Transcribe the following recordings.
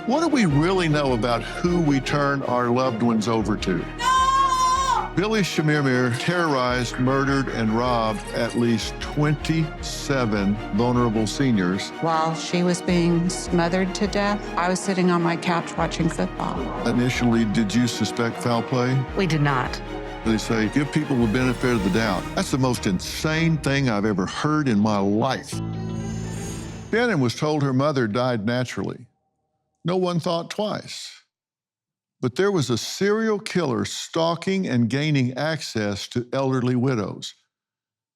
What do we really know about who we turn our loved ones over to? No! Billy Chemirmir terrorized, murdered, and robbed at least 27 vulnerable seniors. While she was being smothered to death, I was sitting on my couch watching football. Initially, did you suspect foul play? We did not. They say, give people the benefit of the doubt. That's the most insane thing I've ever heard in my life. Shannon was told her mother died naturally. No one thought twice. But there was a serial killer stalking and gaining access to elderly widows,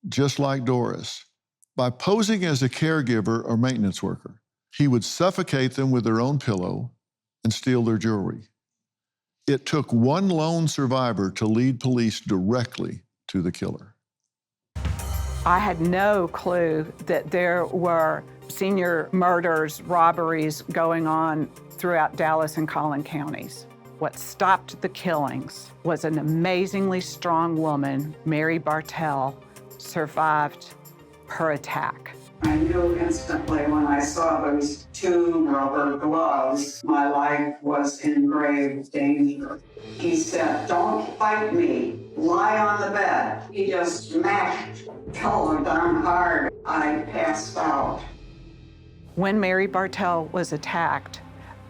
just like Doris. By posing as a caregiver or maintenance worker, he would suffocate them with their own pillow and steal their jewelry. It took one lone survivor to lead police directly to the killer. I had no clue that there were senior murders, robberies going on throughout Dallas and Collin counties. What stopped the killings was an amazingly strong woman, Mary Bartell, survived her attack. I knew instantly when I saw those two rubber gloves, my life was in grave danger. He said, "Don't fight me, lie on the bed." He just smashed pillow down hard. I passed out. When Mary Bartell was attacked,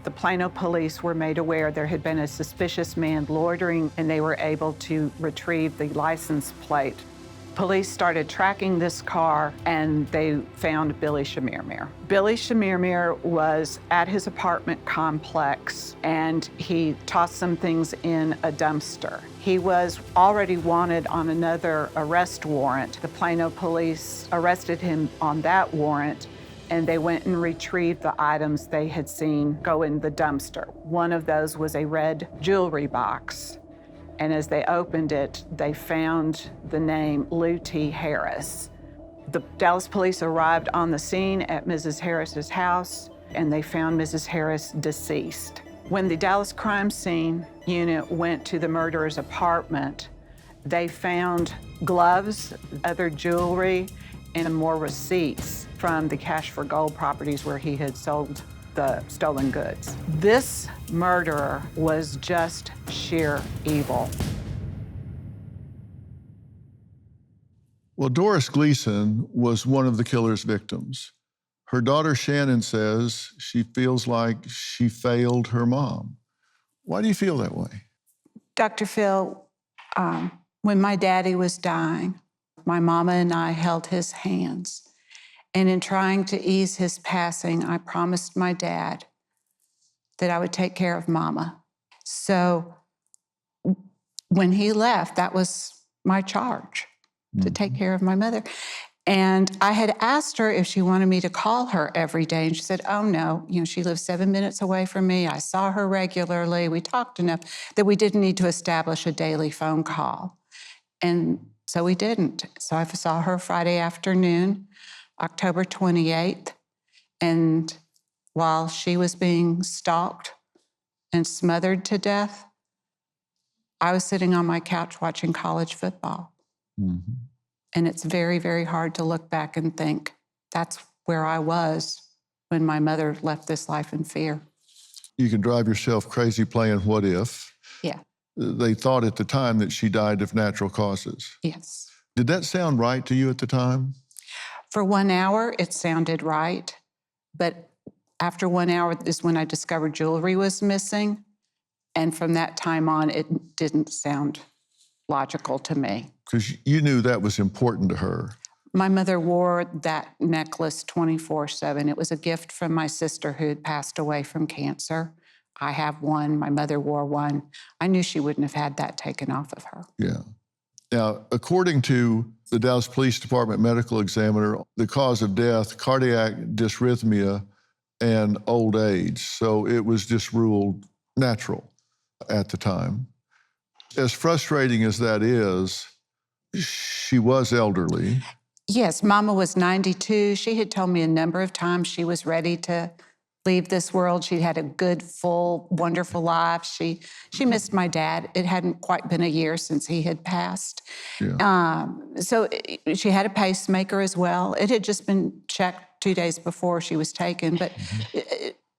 the Plano police were made aware there had been a suspicious man loitering, and they were able to retrieve the license plate. Police started tracking this car, and they found Billy Chemirmir. Billy Chemirmir was at his apartment complex, and he tossed some things in a dumpster. He was already wanted on another arrest warrant. The Plano police arrested him on that warrant, and they went and retrieved the items they had seen go in the dumpster. One of those was a red jewelry box. And as they opened it, they found the name Lou T. Harris. The Dallas police arrived on the scene at Mrs. Harris's house, and they found Mrs. Harris deceased. When the Dallas crime scene unit went to the murderer's apartment, they found gloves, other jewelry, and more receipts from the Cash for Gold properties where he had sold the stolen goods. This murderer was just sheer evil. Well, Doris Gleason was one of the killer's victims. Her daughter Shannon says she feels like she failed her mom. Why do you feel that way? Dr. Phil, when my daddy was dying, my mama and I held his hands. And in trying to ease his passing, I promised my dad that I would take care of mama. So when he left, that was my charge, to take care of my mother. And I had asked her if she wanted me to call her every day, and she said, "Oh no, she lives 7 minutes away from me. I saw her regularly. We talked enough that we didn't need to establish a daily phone call." And so we didn't. So I saw her Friday afternoon, October 28th, and while she was being stalked and smothered to death, I was sitting on my couch watching college football. Mm-hmm. And it's very, very hard to look back and think, that's where I was when my mother left this life in fear. You can drive yourself crazy playing what if. Yeah. They thought at the time that she died of natural causes. Yes. Did that sound right to you at the time? For 1 hour, it sounded right. But after 1 hour is when I discovered jewelry was missing. And from that time on, it didn't sound logical to me. Because you knew that was important to her. My mother wore that necklace 24/7. It was a gift from my sister who had passed away from cancer. I have one. My mother wore one. I knew she wouldn't have had that taken off of her. Yeah. Now, according to the Dallas Police Department medical examiner, the cause of death, cardiac dysrhythmia and old age. So it was just ruled natural at the time. As frustrating as that is, she was elderly. Yes, Mama was 92. She had told me a number of times she was ready to leave this world. She had a good, full, wonderful life. She missed my dad. It hadn't quite been a year since he had passed. Yeah. She had a pacemaker as well. It had just been checked 2 days before she was taken, but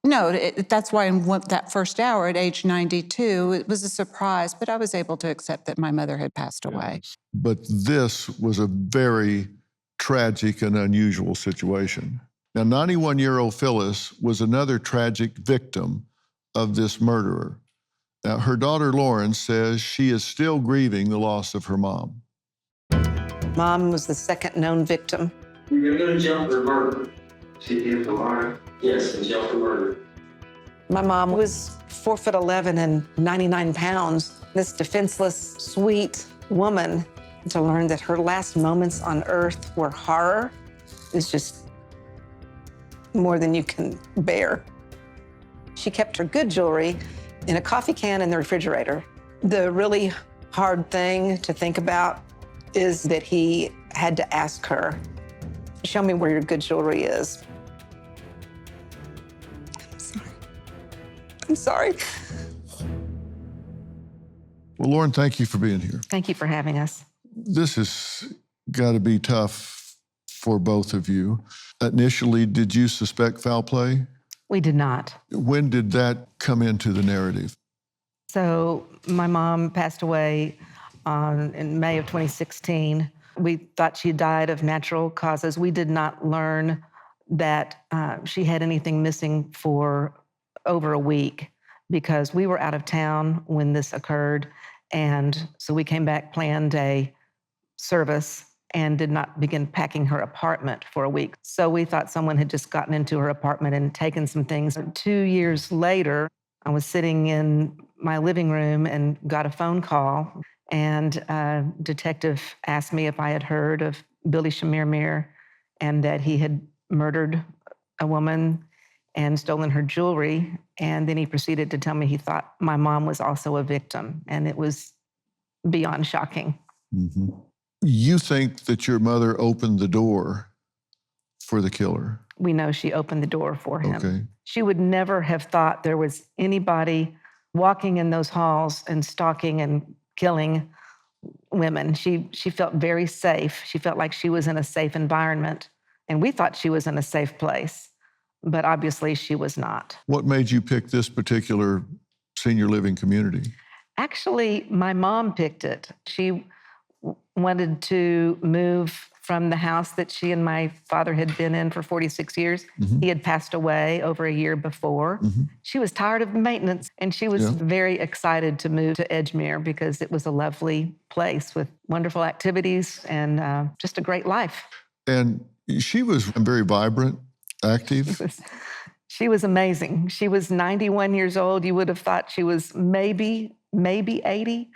No, that's why in that first hour at age 92, it was a surprise, but I was able to accept that my mother had passed away. But this was a very tragic and unusual situation. Now, 91-year-old Phyllis was another tragic victim of this murderer. Now, her daughter Lauren says she is still grieving the loss of her mom. Mom was the second known victim. You're going to jump for murder. She did for murder? Yes, and jump for murder. My mom was 4'11" and 99 pounds. This defenseless, sweet woman, to learn that her last moments on earth were horror is just more than you can bear. She kept her good jewelry in a coffee can in the refrigerator. The really hard thing to think about is that he had to ask her, "Show me where your good jewelry is." I'm sorry. Well, Lauren, thank you for being here. Thank you for having us. This has got to be tough for both of you. Initially, did you suspect foul play? We did not. When did that come into the narrative? So my mom passed away in May of 2016. We thought she died of natural causes. We did not learn that she had anything missing for over a week because we were out of town when this occurred. And so we came back, planned a service, and did not begin packing her apartment for a week. So we thought someone had just gotten into her apartment and taken some things. 2 years later, I was sitting in my living room and got a phone call, and a detective asked me if I had heard of Billy Chemirmir and that he had murdered a woman and stolen her jewelry. And then he proceeded to tell me he thought my mom was also a victim, and it was beyond shocking. Mm-hmm. You think that your mother opened the door for the killer? We know she opened the door for him. Okay. She would never have thought there was anybody walking in those halls and stalking and killing women. She felt very safe. She felt like she was in a safe environment, and we thought she was in a safe place, but obviously she was not. What made you pick this particular senior living community? Actually, my mom picked it. She wanted to move from the house that she and my father had been in for 46 years. Mm-hmm. He had passed away over a year before. Mm-hmm. She was tired of maintenance, and she was very excited to move to Edgemere because it was a lovely place with wonderful activities and just a great life. And she was very vibrant, active. She was amazing. She was 91 years old. You would have thought she was maybe 80.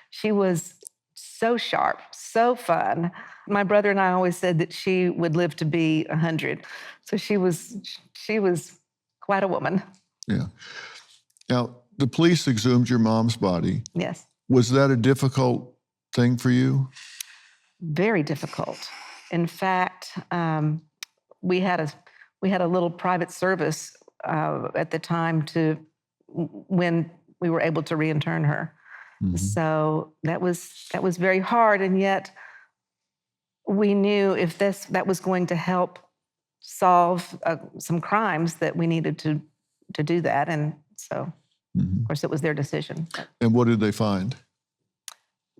She was so sharp, so fun. My brother and I always said that she would live to be 100. So she was quite a woman. Yeah. Now, the police exhumed your mom's body. Yes. Was that a difficult thing for you? Very difficult. In fact, we had a little private service at the time when we were able to reintern her. Mm-hmm. So that was very hard, and yet we knew if that was going to help solve some crimes that we needed to do that, and so of course it was their decision. And what did they find?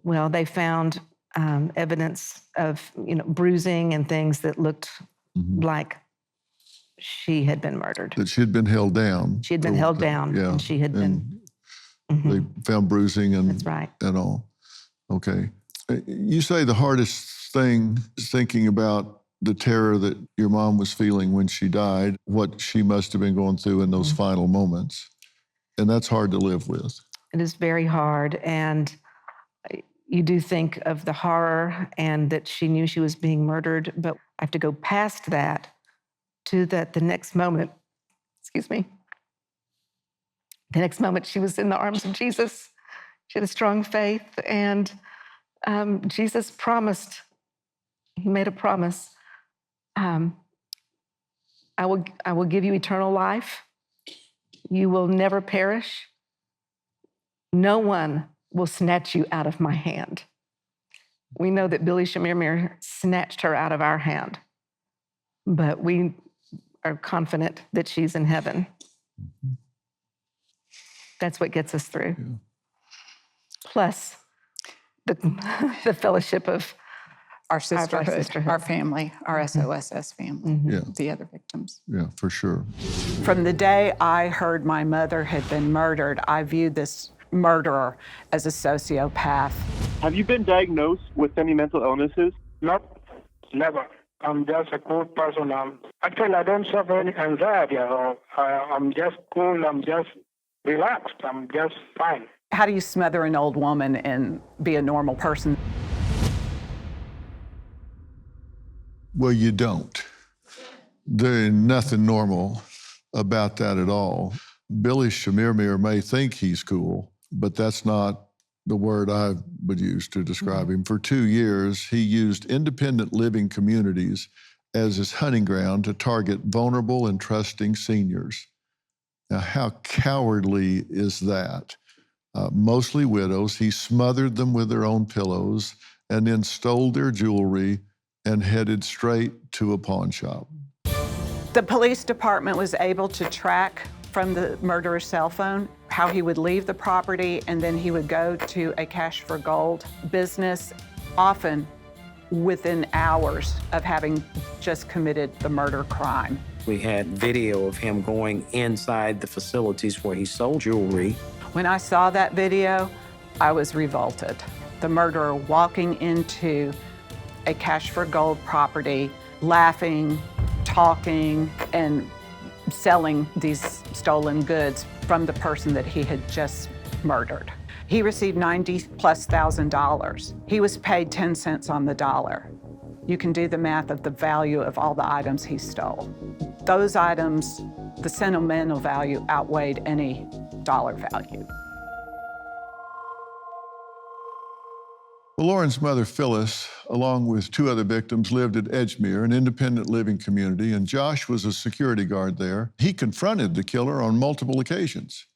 Well, they found evidence of bruising and things that looked like she had been murdered. That she had been held down. She had been held down, yeah. And she had been. They found bruising and That's right. And all. Okay. You say the hardest thing is thinking about the terror that your mom was feeling when she died, what she must have been going through in those final moments. And that's hard to live with. It is very hard. And you do think of the horror and that she knew she was being murdered, but I have to go past that to that the next moment, the next moment she was in the arms of Jesus. She had a strong faith, and Jesus promised, he made a promise, I will give you eternal life. You will never perish. No one will snatch you out of my hand. We know that Billy Chemirmir snatched her out of our hand, but we are confident that she's in heaven. That's what gets us through. Yeah. Plus the, the fellowship of Our sisterhood, sisterhood. our family, our SOSS family, Yeah. the other victims. Yeah, for sure. From the day I heard my mother had been murdered, I viewed this murderer as a sociopath. Have you been diagnosed with any mental illnesses? Not, never. I'm just a cool person. Actually, I don't suffer any anxiety at all. I'm just cool. I'm just relaxed. I'm just fine. How do you smother an old woman and be a normal person? Well, you don't. There's nothing normal about that at all. Billy Chemirmir may think he's cool, but that's not the word I would use to describe him. For 2 years, he used independent living communities as his hunting ground to target vulnerable and trusting seniors. Now, how cowardly is that? Mostly widows. He smothered them with their own pillows and then stole their jewelry and headed straight to a pawn shop. The police department was able to track from the murderer's cell phone how he would leave the property, and then he would go to a cash for gold business, often within hours of having just committed the murder crime. We had video of him going inside the facilities where he sold jewelry. When I saw that video, I was revolted. The murderer walking into a cash for gold property, laughing, talking, and selling these stolen goods from the person that he had just murdered. He received $90,000+. He was paid 10 cents on the dollar. You can do the math of the value of all the items he stole. Those items, the sentimental value outweighed any dollar value. Well, Lauren's mother, Phyllis, along with 2 other victims, lived at Edgemere, an independent living community, and Josh was a security guard there. He confronted the killer on multiple occasions.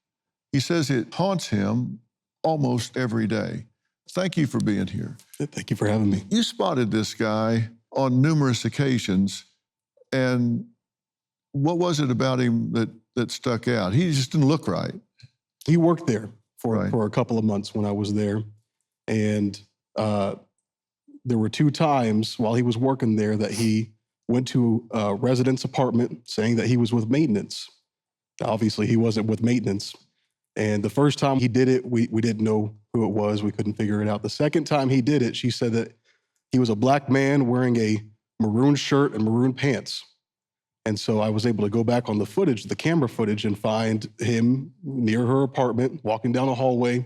He says it haunts him almost every day. Thank you for being here. Thank you for having me. You spotted this guy on numerous occasions, and what was it about him that stuck out? He just didn't look right. He worked there Right. for a couple of months when I was there, and there were 2 times while he was working there that he went to a resident's apartment saying that he was with maintenance. Obviously, he wasn't with maintenance. And the first time he did it, we didn't know who it was. We couldn't figure it out. The second time he did it, she said that he was a black man wearing a maroon shirt and maroon pants. And so I was able to go back on the footage, the camera footage, and find him near her apartment, walking down a hallway,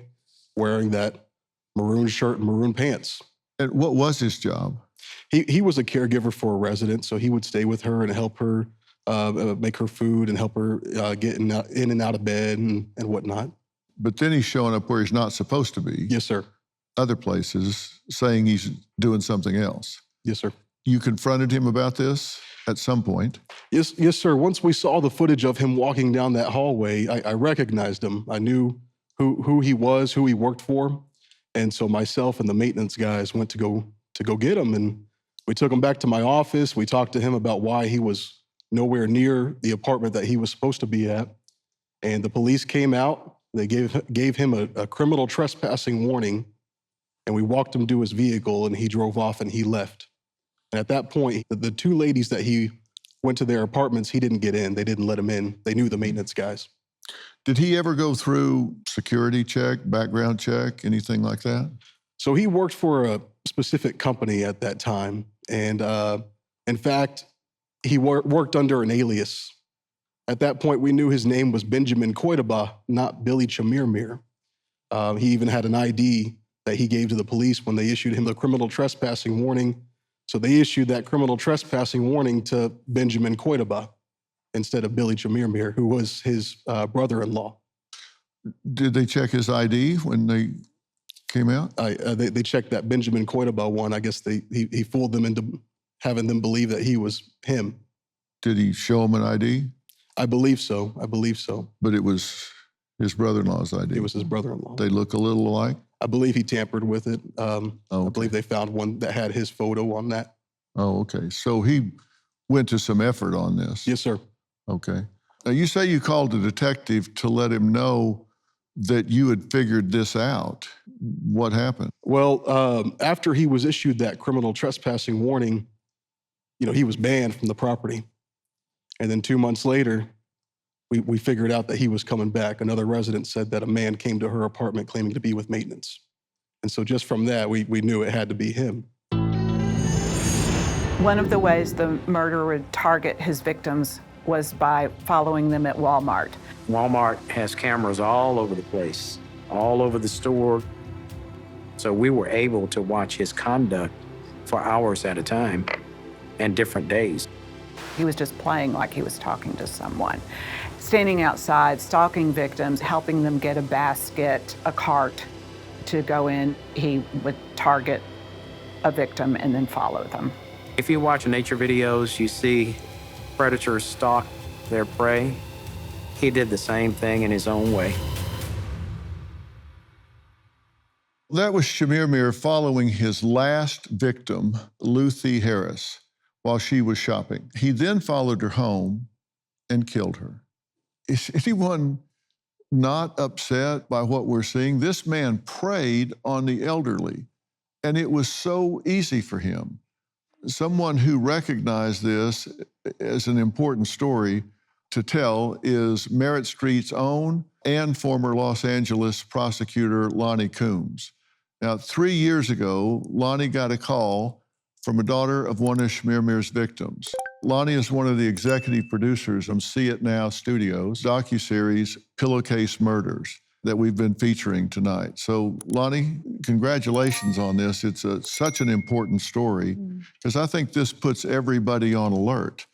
wearing that maroon shirt and maroon pants. And what was his job? He was a caregiver for a resident, so he would stay with her and help her make her food and help her get in and out of bed and whatnot. But then he's showing up where he's not supposed to be. Yes, sir. Other places, saying he's doing something else. Yes, sir. You confronted him about this at some point. Yes, sir. Once we saw the footage of him walking down that hallway, I recognized him. I knew who he was, who he worked for. And so myself and the maintenance guys went to go get him. And we took him back to my office. We talked to him about why he was nowhere near the apartment that he was supposed to be at. And the police came out. They gave him a criminal trespassing warning. And we walked him to his vehicle, and he drove off and he left. And at that point, the 2 ladies that he went to their apartments, he didn't get in. They didn't let him in. They knew the maintenance guys. Did he ever go through security check, background check, anything like that? So he worked for a specific company at that time. And in fact, he worked under an alias. At that point, we knew his name was Benjamin Koitaba, not Billy Chemirmir. He even had an ID that he gave to the police when they issued him the criminal trespassing warning. So they issued that criminal trespassing warning to Benjamin Koitaba instead of Billy Chemirmir, who was his brother-in-law. Did they check his ID when they came out? They checked that Benjamin Koitaba one. I guess he fooled them into having them believe that he was him. Did he show them an ID? I believe so. But it was his brother-in-law's ID. It was his brother-in-law. They look a little alike? I believe he tampered with it. Okay. I believe they found one that had his photo on that. Oh, okay. So he went to some effort on this. Yes, sir. Okay. Now, you say you called a detective to let him know that you had figured this out. What happened? Well, after he was issued that criminal trespassing warning, he was banned from the property. And then 2 months later, we figured out that he was coming back. Another resident said that a man came to her apartment claiming to be with maintenance. And so just from that, we knew it had to be him. One of the ways the murderer would target his victims was by following them at Walmart. Walmart has cameras all over the place, all over the store. So we were able to watch his conduct for hours at a time and different days. He was just playing like he was talking to someone. Standing outside, stalking victims, helping them get a basket, a cart to go in. He would target a victim and then follow them. If you watch nature videos, you see predators stalk their prey. He did the same thing in his own way. That was Chemirmir following his last victim, Lucy Harris, while she was shopping. He then followed her home and killed her. Is anyone not upset by what we're seeing? This man preyed on the elderly, and it was so easy for him. Someone who recognized this as an important story to tell is Merritt Street's own and former Los Angeles prosecutor Lonnie Coombs. Now, 3 years ago, Lonnie got a call from a daughter of one of Chemirmir's victims. Lonnie is one of the executive producers of See It Now Studios docuseries Pillowcase Murders that we've been featuring tonight. So, Lonnie, congratulations on this. It's such an important story because I think this puts everybody on alert.